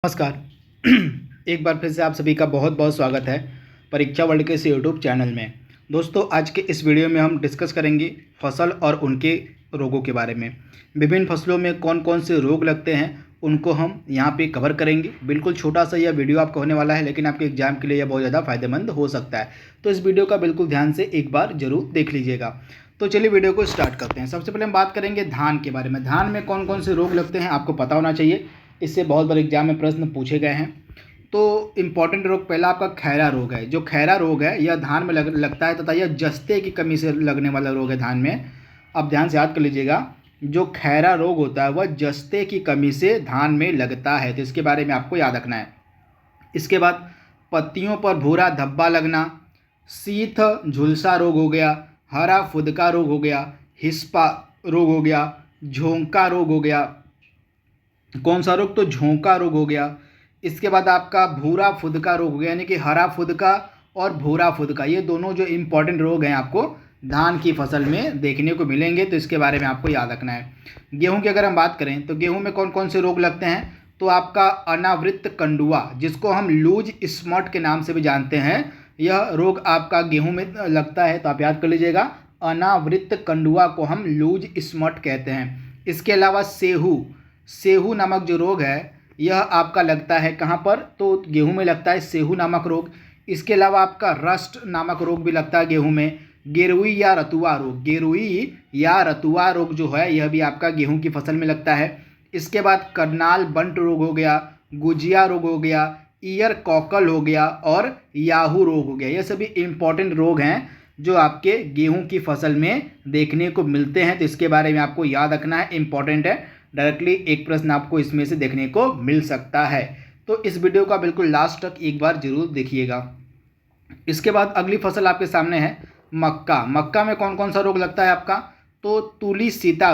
नमस्कार। एक बार फिर से आप सभी का बहुत बहुत स्वागत है परीक्षा वर्ल्ड के इस यूट्यूब चैनल में। दोस्तों, आज के इस वीडियो में हम डिस्कस करेंगे फसल और उनके रोगों के बारे में। विभिन्न फसलों में कौन कौन से रोग लगते हैं उनको हम यहाँ पे कवर करेंगे। बिल्कुल छोटा सा यह वीडियो आपका होने वाला है, लेकिन आपके एग्जाम के लिए यह बहुत ज़्यादा फायदेमंद हो सकता है। तो इस वीडियो का बिल्कुल ध्यान से एक बार जरूर देख लीजिएगा। तो चलिए वीडियो को स्टार्ट करते हैं। सबसे पहले हम बात करेंगे धान के बारे में। धान में कौन कौन से रोग लगते हैं आपको पता होना चाहिए, इससे बहुत बार एग्जाम में प्रश्न पूछे गए हैं। तो इम्पॉर्टेंट रोग पहला आपका खैरा रोग है। जो खैरा रोग है यह धान में लगता है तथा यह जस्ते की कमी से लगने वाला रोग है धान में। अब ध्यान से याद कर लीजिएगा, जो खैरा रोग होता है वह जस्ते की कमी से धान में लगता है, तो इसके बारे में आपको याद रखना है। इसके बाद पत्तियों पर भूरा धब्बा लगना, शीथ झुलसा रोग हो गया, हरा फुदका रोग हो गया, हिस्पा रोग हो गया, झोंका रोग हो गया। कौन सा रोग? तो झोंका रोग हो गया। इसके बाद आपका भूरा फुदका रोग हो गया, यानी कि हरा फुदका और भूरा फुदका, ये दोनों जो इम्पॉर्टेंट रोग हैं आपको धान की फसल में देखने को मिलेंगे, तो इसके बारे में आपको याद रखना है। गेहूं की अगर हम बात करें तो गेहूं में कौन कौन से रोग लगते हैं? तो आपका अनावृत कंडुआ, जिसको हम लूज स्मॉट के नाम से भी जानते हैं, यह रोग आपका गेहूं में लगता है, तो आप याद कर लीजिएगा। अनावृत कंडुआ को हम लूज स्मॉट कहते हैं। इसके अलावा सेहू नामक जो रोग है यह आपका लगता है कहाँ पर? तो गेहूं में लगता है सेहू नामक रोग। इसके अलावा आपका रस्ट नामक रोग भी लगता है गेहूं में। गेरुई या रतुआ रोग जो है यह भी आपका गेहूं की फसल में लगता है। इसके बाद करनाल बंट रोग हो गया, गुजिया रोग हो गया, ईयर कॉकल हो गया और याहू रोग हो गया। ये सभी इम्पॉर्टेंट रोग हैं जो आपके गेहूं की फसल में देखने को मिलते हैं, तो इसके बारे में आपको याद रखना है, इंपॉर्टेंट है। डायरेक्टली एक प्रश्न आपको इसमें से देखने को मिल सकता है, तो इस वीडियो का बिल्कुल लास्ट तक एक बार जरूर देखिएगा। इसके बाद अगली फसल आपके सामने है मक्का। मक्का में कौन कौन सा रोग लगता है आपका? तो तूली सीता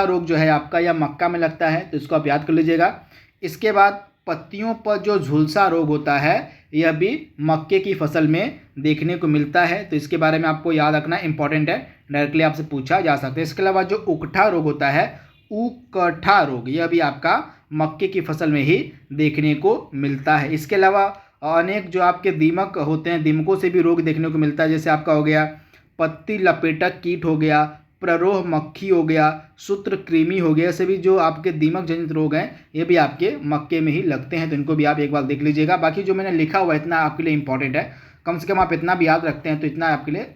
रोग जो है आपका यह मक्का में लगता है, तो इसको आप याद कर लीजिएगा। इसके बाद पत्तियों पर जो झुलसा रोग होता है यह भी मक्के की फसल में देखने को मिलता है, तो इसके बारे में आपको याद रखना इंपॉर्टेंट है, डायरेक्टली आपसे पूछा जा सकता है। इसके अलावा जो उकठा रोग होता है, उकठा रोग, यह भी आपका मक्के की फसल में ही देखने को मिलता है। इसके अलावा अनेक जो आपके दीमक होते हैं, दीमकों से भी रोग देखने को मिलता है, जैसे आपका हो गया पत्ती लपेटक कीट हो गया, प्ररोह मक्खी हो गया, सूत्रकृमि हो गया। सभी जो आपके दीमक जनित रोग हैं ये भी आपके मक्के में ही लगते हैं, तो इनको भी आप एक बार देख लीजिएगा। बाकी जो मैंने लिखा हुआ है इतना आपके लिए इंपॉर्टेंट है, कम से कम आप इतना भी याद रखते हैं तो इतना आपके लिए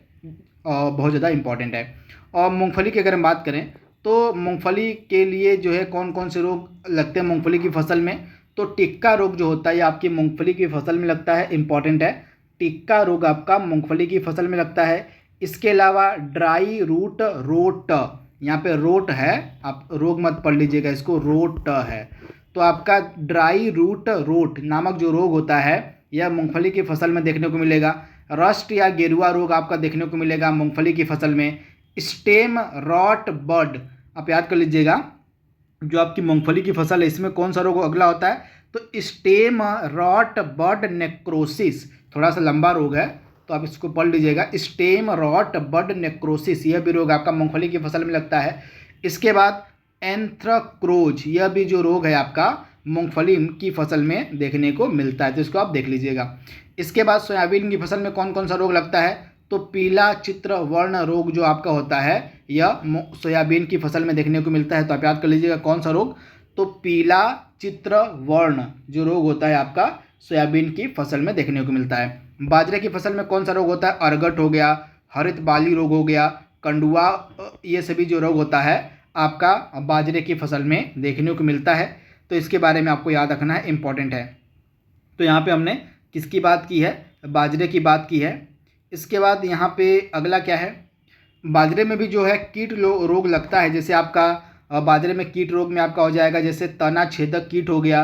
बहुत ज़्यादा इंपॉर्टेंट है। और मूंगफली की अगर हम बात करें तो मूंगफली के लिए जो है कौन कौन से रोग लगते हैं मूंगफली की फसल में? तो टिक्का रोग जो होता है ये आपकी मूंगफली की फसल में लगता है, इंपॉर्टेंट है। टिक्का रोग आपका मूंगफली की फसल में लगता है। इसके अलावा ड्राई रूट रोट, यहाँ पे रोट है, आप रोग मत पढ़ लीजिएगा इसको, रोट है, तो आपका ड्राई रूट रोट नामक जो रोग होता है यह मूंगफली की फसल में देखने को मिलेगा। रस्ट या गेरुआ रोग आपका देखने को मिलेगा मूंगफली की फसल में। स्टेम रॉट बर्ड, आप याद कर लीजिएगा, जो आपकी मूंगफली की फसल है इसमें कौन सा रोग अगला होता है? तो स्टेम रॉट बर्ड नेक्रोसिस, थोड़ा सा लंबा रोग है तो आप इसको पढ़ लीजिएगा। स्टेम रॉट बर्ड नेक्रोसिस, यह भी रोग आपका मूंगफली की फसल में लगता है। इसके बाद एंथ्राक्रोज, यह भी जो रोग है आपका मूंगफली की फसल में देखने को मिलता है, तो इसको आप देख लीजिएगा। इसके बाद सोयाबीन की फसल में कौन कौन सा रोग लगता है? तो पीला चित्र वर्ण रोग जो आपका होता है यह सोयाबीन की फसल में देखने को मिलता है, तो आप याद कर लीजिएगा कौन सा रोग? तो पीला चित्र वर्ण जो रोग होता है आपका सोयाबीन की फसल में देखने को मिलता है। बाजरे की फसल में कौन सा रोग होता है? अरगट हो गया, हरित बाली रोग हो गया, कंडुआ, ये सभी जो रोग होता है आपका बाजरे की फसल में देखने को मिलता है, तो इसके बारे में आपको याद रखना है, इंपॉर्टेंट है। तो यहाँ पे हमने किसकी बात की है? बाजरे की बात की है। इसके बाद यहाँ पे अगला क्या है? बाजरे में भी जो है कीट रोग लगता है, जैसे आपका बाजरे में कीट रोग में आपका हो जाएगा जैसे तना छेदक कीट हो गया,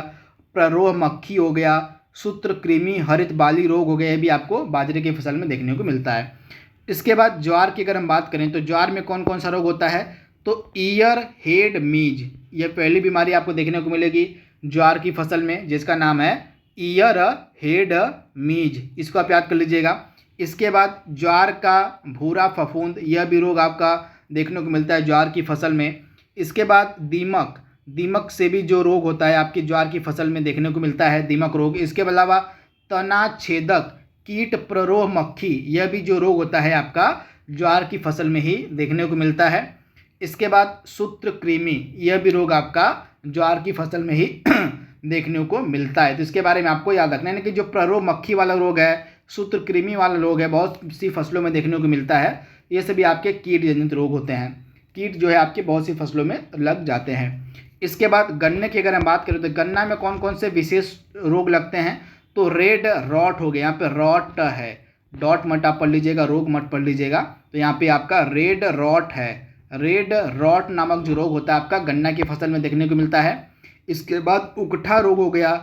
प्ररोह मक्खी हो गया, सूत्रकृमि हरित बाली रोग हो गया, ये भी आपको बाजरे की फसल में देखने को मिलता है। इसके बाद ज्वार की अगर हम बात करें तो ज्वार में कौन कौन सा रोग होता है? तो ईयर हेड मीज, यह पहली बीमारी आपको देखने को मिलेगी ज्वार की फसल में, जिसका नाम है ईयर हेड मीज, इसको आप याद कर लीजिएगा। इसके बाद ज्वार का भूरा फफूंद, यह भी रोग आपका देखने को मिलता है ज्वार की फसल में। इसके बाद दीमक, दीमक से भी जो रोग होता है आपकी ज्वार की फसल में देखने को मिलता है, दीमक रोग। इसके अलावा तना छेदक कीट प्ररोह मक्खी, यह भी जो रोग होता है आपका ज्वार की फसल में ही देखने को मिलता है। इसके बाद सूत्रकृमि, यह भी रोग आपका ज्वार की फसल में ही देखने को मिलता है। तो इसके बारे में आपको याद रखना है कि जो प्ररोह मक्खी वाला रोग है, सूत्रकृमि वाला रोग है, बहुत सी फसलों में देखने को मिलता है। ये सभी आपके कीट जनित रोग होते हैं। कीट जो है आपके बहुत सी फसलों में लग जाते हैं। इसके बाद गन्ने की अगर हम बात करें तो गन्ना में कौन कौन से विशेष रोग लगते हैं, तो रेड रॉट हो गया, यहाँ पे रॉट है, डॉट मत आप पढ़ लीजिएगा, रोग मत पढ़ लीजिएगा। तो यहाँ पे आपका रेड रॉट है, रेड रॉट नामक जो रोग होता है आपका गन्ना की फसल में देखने को मिलता है। इसके बाद उकठा रोग हो गया,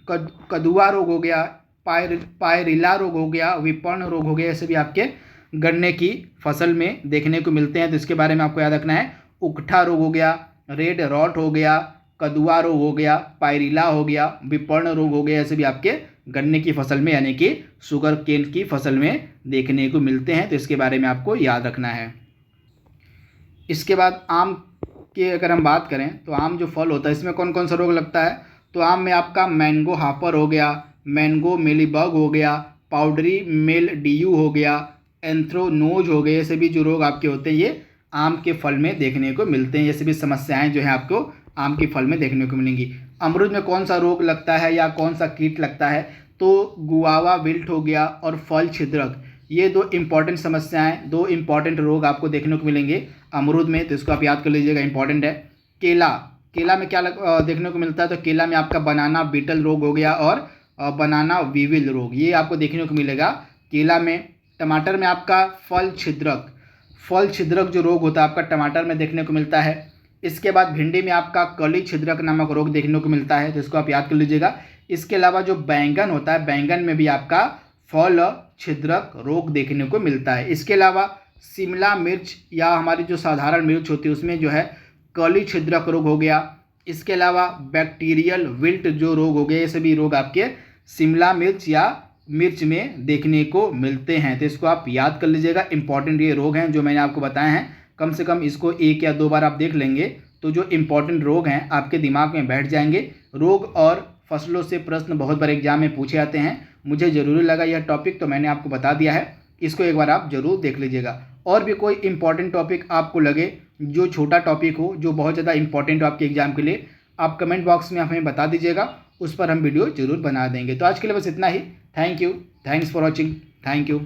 कदुआ रोग हो गया, पायरिला रोग हो गया, विपर्ण रोग हो गया, ऐसे भी आपके गन्ने की फसल में देखने को मिलते हैं। तो इसके बारे में आपको याद रखना है, उकठा रोग हो गया, रेड रॉट हो गया, कदुआ रोग हो गया, पायरिला हो गया, विपर्ण रोग हो गया, ऐसे भी आपके गन्ने की फसल में यानी कि शुगर केन की फसल में देखने को मिलते हैं। तो इसके बारे में आपको याद रखना है। इसके बाद आम की अगर हम बात करें तो आम जो फल होता है इसमें कौन कौन सा रोग लगता है, तो आम में आपका मैंगो हापर हो गया, मैंगो मिलीबग हो गया, पाउडरी मिलड्यू हो गया, एंथ्रोनोज हो गए, ऐसे भी जो रोग आपके होते हैं ये आम के फल में देखने को मिलते हैं। ये सभी समस्याएं जो हैं आपको आम के फल में देखने को मिलेंगी। अमरूद में कौन सा रोग लगता है या कौन सा कीट लगता है, तो गुआवा विल्ट हो गया और फल छिद्रक, ये दो इंपॉर्टेंट समस्याएं, दो इंपॉर्टेंट रोग आपको देखने को मिलेंगे अमरूद में। तो इसको आप याद कर लीजिएगा, इंपॉर्टेंट है। केला, केला में क्या देखने को मिलता है, तो केला में आपका बनाना बीटल रोग हो गया और बनाना वीविल रोग, ये आपको देखने को मिलेगा केला में। टमाटर में आपका फल छिद्रक, फल छिद्रक जो रोग होता है आपका टमाटर में देखने को मिलता है। इसके बाद भिंडी में आपका कली छिद्रक नामक रोग देखने को मिलता है, तो इसको आप याद कर लीजिएगा। इसके अलावा जो बैंगन होता है, बैंगन में भी आपका फल छिद्रक रोग देखने को मिलता है। इसके अलावा शिमला मिर्च या हमारी जो साधारण मिर्च होती है उसमें जो है कली छिद्रक रोग हो गया। इसके अलावा बैक्टीरियल विल्ट जो रोग हो गया, ये सभी रोग आपके शिमला मिर्च या मिर्च में देखने को मिलते हैं। तो इसको आप याद कर लीजिएगा, इंपॉर्टेंट ये रोग हैं जो मैंने आपको बताए हैं। कम से कम इसको एक या दो बार आप देख लेंगे तो जो इंपॉर्टेंट रोग हैं आपके दिमाग में बैठ जाएंगे। रोग और फसलों से प्रश्न बहुत बार एग्जाम में पूछे जाते हैं, मुझे ज़रूरी लगा यह टॉपिक तो मैंने आपको बता दिया है, इसको एक बार आप ज़रूर देख लीजिएगा। और भी कोई इंपॉर्टेंट टॉपिक आपको लगे, जो छोटा टॉपिक हो, जो बहुत ज़्यादा इंपॉर्टेंट हो आपके एग्जाम के लिए, आप कमेंट बॉक्स में हमें बता दीजिएगा, उस पर हम वीडियो ज़रूर बना देंगे। तो आज के लिए बस इतना ही। Thank you, thanks for watching, thank you.